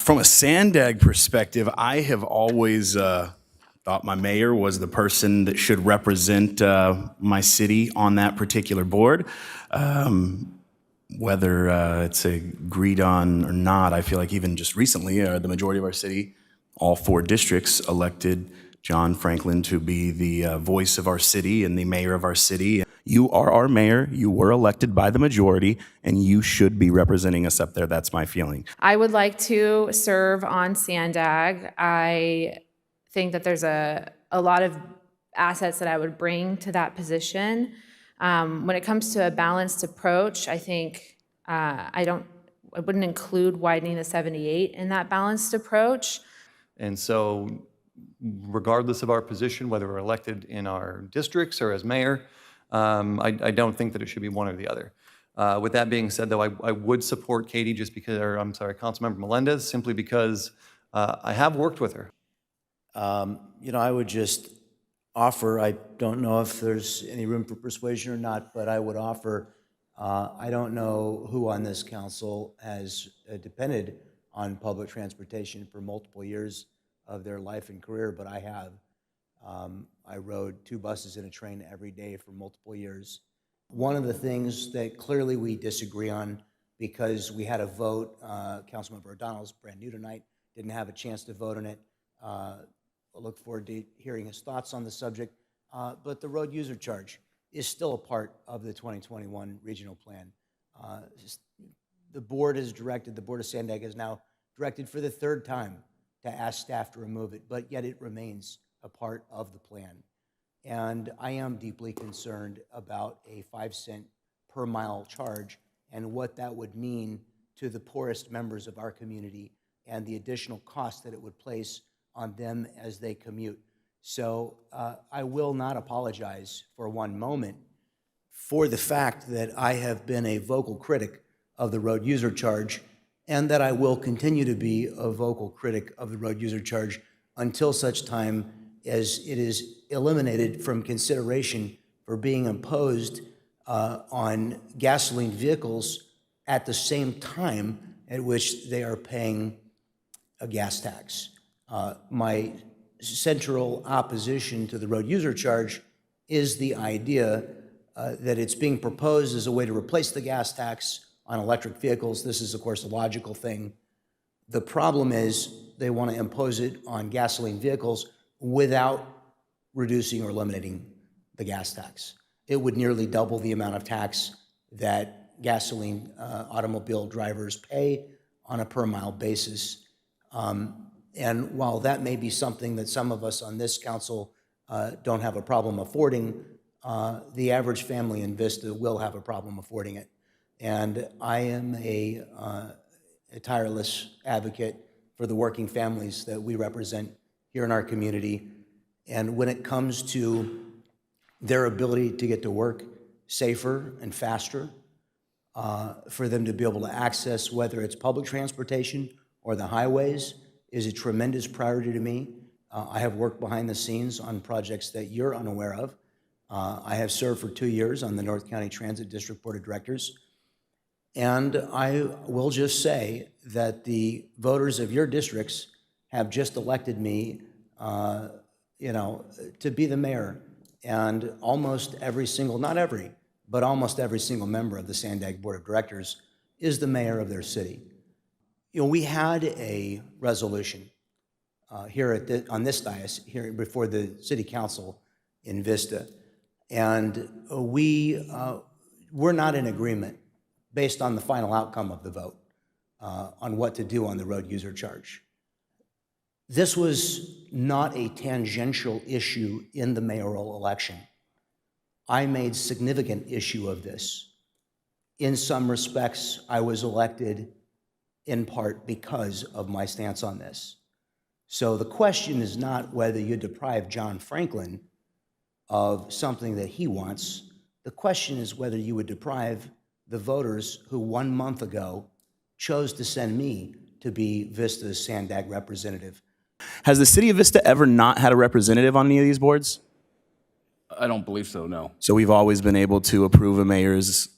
From a SANDAG perspective, I have always thought my mayor was the person that should represent my city on that particular board. Whether it's agreed on or not, I feel like even just recently, the majority of our city, all 4 districts, elected John Franklin to be the voice of our city and the mayor of our city. You are our mayor, you were elected by the majority, and you should be representing us up there. That's my feeling. I would like to serve on SANDAG. I think that there's a lot of assets that I would bring to that position. When it comes to a balanced approach, I think I wouldn't include widening the 78 in that balanced approach. And so regardless of our position, whether we're elected in our districts or as mayor, I don't think that it should be one or the other. With that being said, though, I would support Katie just because, or I'm sorry, Councilmember Melendez, simply because I have worked with her. You know, I would just offer, I don't know if there's any room for persuasion or not, but I would offer, I don't know who on this council has depended on public transportation for multiple years of their life and career, but I have. I rode 2 buses and a train every day for multiple years. One of the things that clearly we disagree on, because we had a vote, Councilmember O'Donnell's brand new tonight, didn't have a chance to vote on it. I look forward to hearing his thoughts on the subject, but the road user charge is still a part of the 2021 regional plan. The board has directed, the Board of SANDAG has now directed for the 3rd time to ask staff to remove it, but yet it remains a part of the plan. And I am deeply concerned about a 5-cent per mile charge and what that would mean to the poorest members of our community and the additional cost that it would place on them as they commute. So I will not apologize for one moment for the fact that I have been a vocal critic of the road user charge, and that I will continue to be a vocal critic of the road user charge until such time as it is eliminated from consideration for being imposed on gasoline vehicles at the same time at which they are paying a gas tax. My central opposition to the road user charge is the idea that it's being proposed as a way to replace the gas tax on electric vehicles. This is, of course, a logical thing. The problem is they want to impose it on gasoline vehicles without reducing or eliminating the gas tax. It would nearly double the amount of tax that gasoline automobile drivers pay on a per mile basis. And while that may be something that some of us on this council don't have a problem affording, the average family in Vista will have a problem affording it. And I am a tireless advocate for the working families that we represent here in our community. And when it comes to their ability to get to work safer and faster, for them to be able to access whether it's public transportation or the highways is a tremendous priority to me. I have worked behind the scenes on projects that you're unaware of. I have served for 2 years on the North County Transit District Board of Directors. And I will just say that the voters of your districts have just elected me, to be the mayor. And almost every single, not every, but almost every single member of the SANDAG Board of Directors is the mayor of their city. You know, we had a resolution here on this dais, here before the City Council in Vista, and we're not in agreement based on the final outcome of the vote on what to do on the road user charge. This was not a tangential issue in the mayoral election. I made significant issue of this. In some respects, I was elected in part because of my stance on this. So the question is not whether you deprive John Franklin of something that he wants. The question is whether you would deprive the voters who 1 month ago chose to send me to be Vista's SANDAG representative. Has the city of Vista ever not had a representative on any of these boards? I don't believe so, no. So we've always been able to approve a mayor's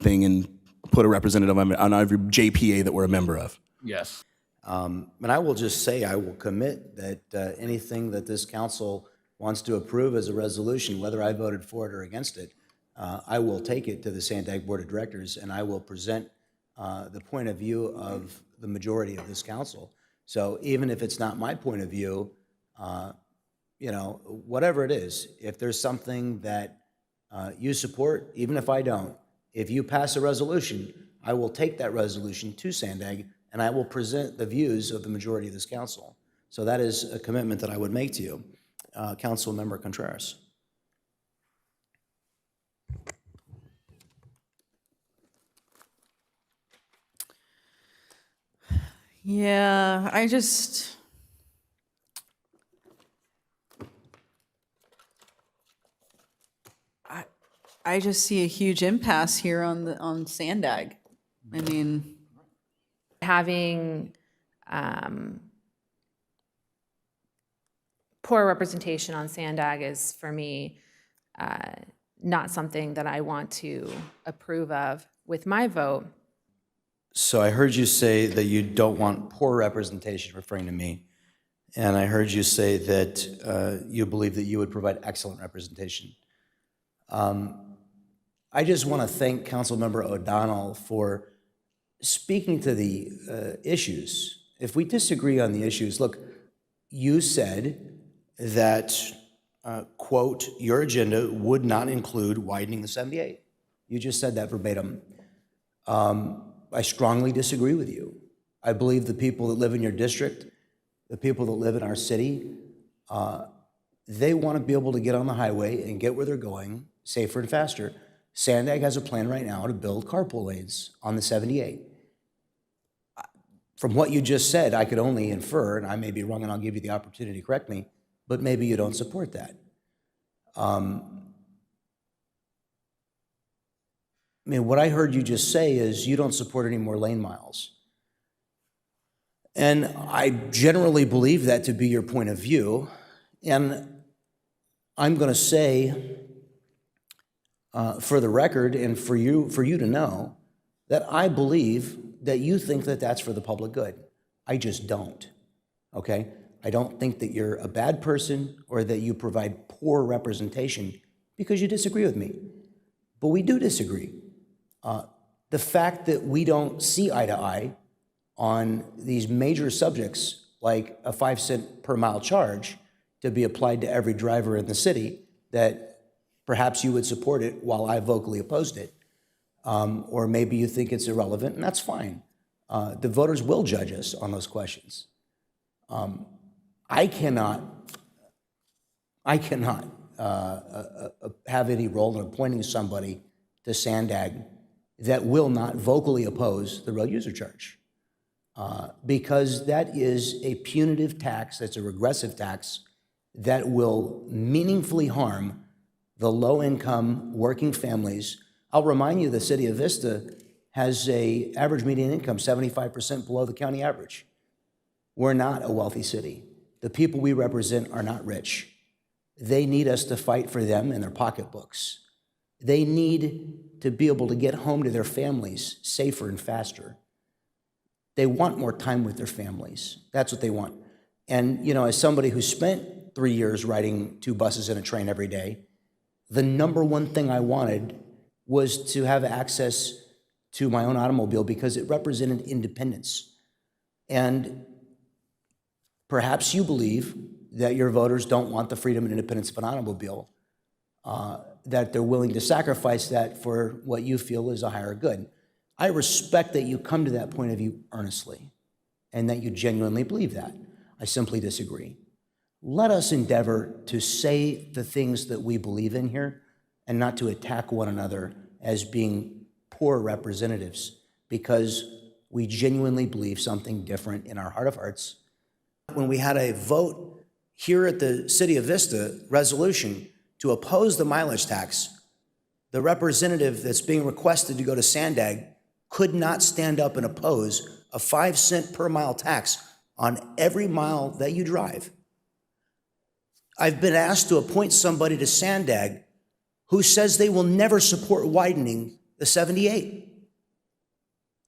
thing and put a representative on every JPA that we're a member of. Yes. And I will just say, I will commit that anything that this council wants to approve as a resolution, whether I voted for it or against it, I will take it to the SANDAG Board of Directors, and I will present the point of view of the majority of this council. So even if it's not my point of view, you know, whatever it is, if there's something that you support, even if I don't, if you pass a resolution, I will take that resolution to SANDAG, and I will present the views of the majority of this council. So that is a commitment that I would make to you. Council Member Contreras. Yeah, I just see a huge impasse here on SANDAG. I mean, Having poor representation on SANDAG is, for me, not something that I want to approve of with my vote. So I heard you say that you don't want poor representation, referring to me. And I heard you say that you believe that you would provide excellent representation. I just want to thank Councilmember O'Donnell for speaking to the issues. If we disagree on the issues, look, you said that, quote, your agenda would not include widening the 78. You just said that verbatim. I strongly disagree with you. I believe the people that live in your district, the people that live in our city, they want to be able to get on the highway and get where they're going safer and faster. SANDAG has a plan right now to build carpool lanes on the 78. From what you just said, I could only infer, and I may be wrong and I'll give you the opportunity to correct me, but maybe you don't support that. I mean, what I heard you just say is you don't support any more lane miles. And I generally believe that to be your point of view. And I'm going to say, for the record and for you to know, that I believe that you think that that's for the public good. I just don't, okay? I don't think that you're a bad person or that you provide poor representation because you disagree with me. But we do disagree. The fact that we don't see eye to eye on these major subjects, like a 5-cent per mile charge to be applied to every driver in the city, that perhaps you would support it while I vocally opposed it. Or maybe you think it's irrelevant, and that's fine. The voters will judge us on those questions. I cannot have any role in appointing somebody to SANDAG that will not vocally oppose the road user charge, because that is a punitive tax, that's a regressive tax that will meaningfully harm the low-income working families. I'll remind you, the city of Vista has an average median income 75% below the county average. We're not a wealthy city. The people we represent are not rich. They need us to fight for them and their pocketbooks. They need to be able to get home to their families safer and faster. They want more time with their families. That's what they want. And, you know, as somebody who spent 3 years riding 2 buses and a train every day, the number one thing I wanted was to have access to my own automobile because it represented independence. And perhaps you believe that your voters don't want the freedom and independence of an automobile, that they're willing to sacrifice that for what you feel is a higher good. I respect that you come to that point of view earnestly and that you genuinely believe that. I simply disagree. Let us endeavor to say the things that we believe in here and not to attack one another as being poor representatives, because we genuinely believe something different in our heart of hearts. When we had a vote here at the City of Vista resolution to oppose the mileage tax, the representative that's being requested to go to SANDAG could not stand up and oppose a 5-cent per mile tax on every mile that you drive. I've been asked to appoint somebody to SANDAG who says they will never support widening the 78.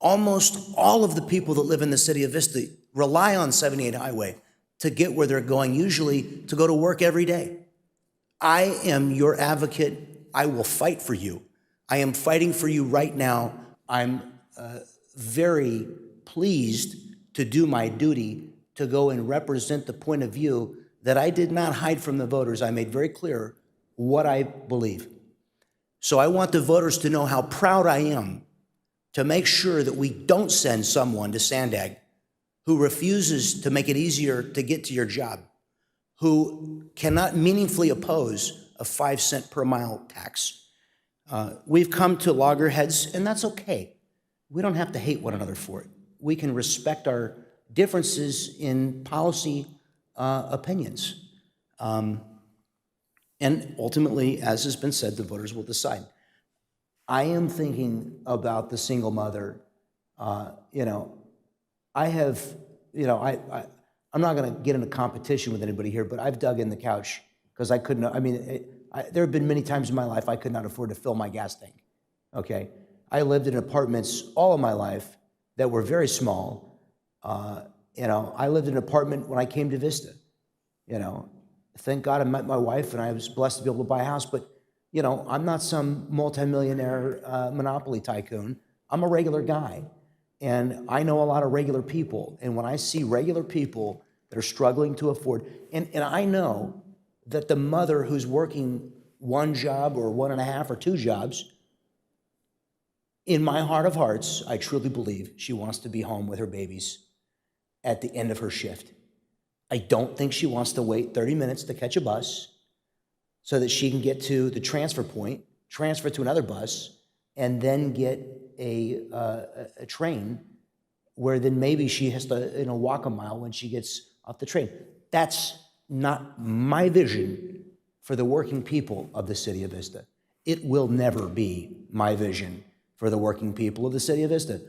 Almost all of the people that live in the city of Vista rely on 78 Highway to get where they're going, usually to go to work every day. I am your advocate. I will fight for you. I am fighting for you right now. I'm very pleased to do my duty to go and represent the point of view that I did not hide from the voters. I made very clear what I believe. So I want the voters to know how proud I am to make sure that we don't send someone to SANDAG who refuses to make it easier to get to your job, who cannot meaningfully oppose a 5-cent per mile tax. We've come to loggerheads, and that's okay. We don't have to hate one another for it. We can respect our differences in policy opinions. And ultimately, as has been said, the voters will decide. I am thinking about the single mother. I have, I'm not going to get into competition with anybody here, but I've dug in the couch because I couldn't, there have been many times in my life I could not afford to fill my gas tank, okay? I lived in apartments all of my life that were very small. I lived in an apartment when I came to Vista, Thank God I met my wife and I was blessed to be able to buy a house, but, I'm not some multimillionaire monopoly tycoon. I'm a regular guy. And I know a lot of regular people. And when I see regular people that are struggling to afford, and I know that the mother who's working one job or 1.5 or 2 jobs, in my heart of hearts, I truly believe she wants to be home with her babies at the end of her shift. I don't think she wants to wait 30 minutes to catch a bus so that she can get to the transfer point, transfer to another bus, and then get a train where then maybe she has to walk a mile when she gets off the train. That's not my vision for the working people of the city of Vista. It will never be my vision for the working people of the city of Vista.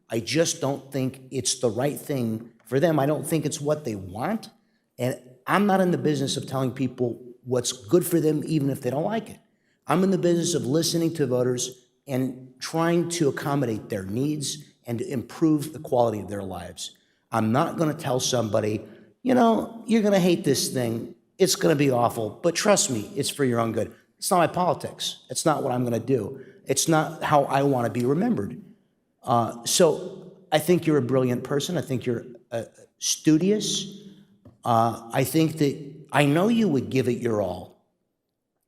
I just don't think it's the right thing for them. I don't think it's what they want. And I'm not in the business of telling people what's good for them, even if they don't like it. I'm in the business of listening to voters and trying to accommodate their needs and to improve the quality of their lives. I'm not going to tell somebody, you're going to hate this thing. It's going to be awful, but trust me, it's for your own good. It's not my politics. It's not what I'm going to do. It's not how I want to be remembered. So I think you're a brilliant person. I think you're studious. I think that I know you would give it your all,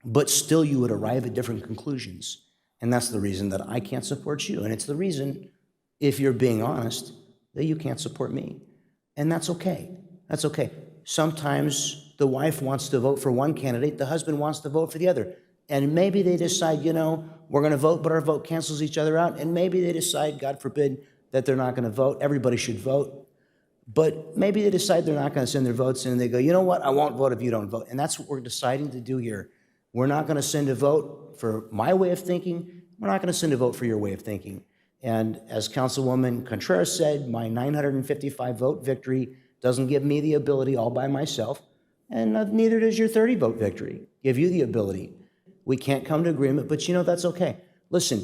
but still you would arrive at different conclusions. And that's the reason that I can't support you. And it's the reason, if you're being honest, that you can't support me. And that's okay. That's okay. Sometimes the wife wants to vote for one candidate, the husband wants to vote for the other. And maybe they decide, we're going to vote, but our vote cancels each other out. And maybe they decide, God forbid, that they're not going to vote. Everybody should vote. But maybe they decide they're not going to send their votes in, and they go, you know what, I won't vote if you don't vote. And that's what we're deciding to do here. We're not going to send a vote for my way of thinking. We're not going to send a vote for your way of thinking. And as Councilwoman Contreras said, my 955 vote victory doesn't give me the ability all by myself, and neither does your 30 vote victory give you the ability. We can't come to agreement, but that's okay. Listen,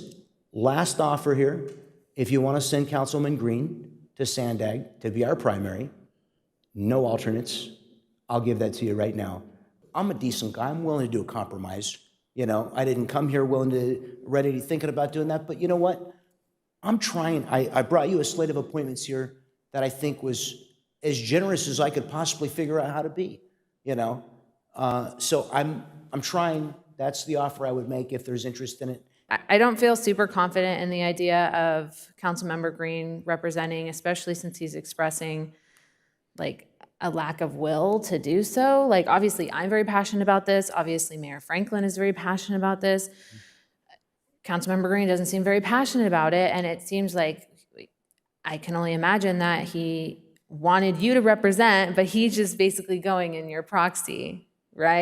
last offer here, if you want to send Councilman Green to SANDAG to be our primary, no alternates. I'll give that to you right now. I'm a decent guy. I'm willing to do a compromise. I didn't come here ready to thinking about doing that, but you know what? I'm trying. I brought you a slate of appointments here that I think was as generous as I could possibly figure out how to be. So I'm trying. That's the offer I would make if there's interest in it. I don't feel super confident in the idea of Councilmember Green representing, especially since he's expressing a lack of will to do so. Obviously I'm very passionate about this. Obviously Mayor Franklin is very passionate about this. Councilmember Green doesn't seem very passionate about it. And it seems like I can only imagine that he wanted you to represent, but he's just basically going in your proxy, right?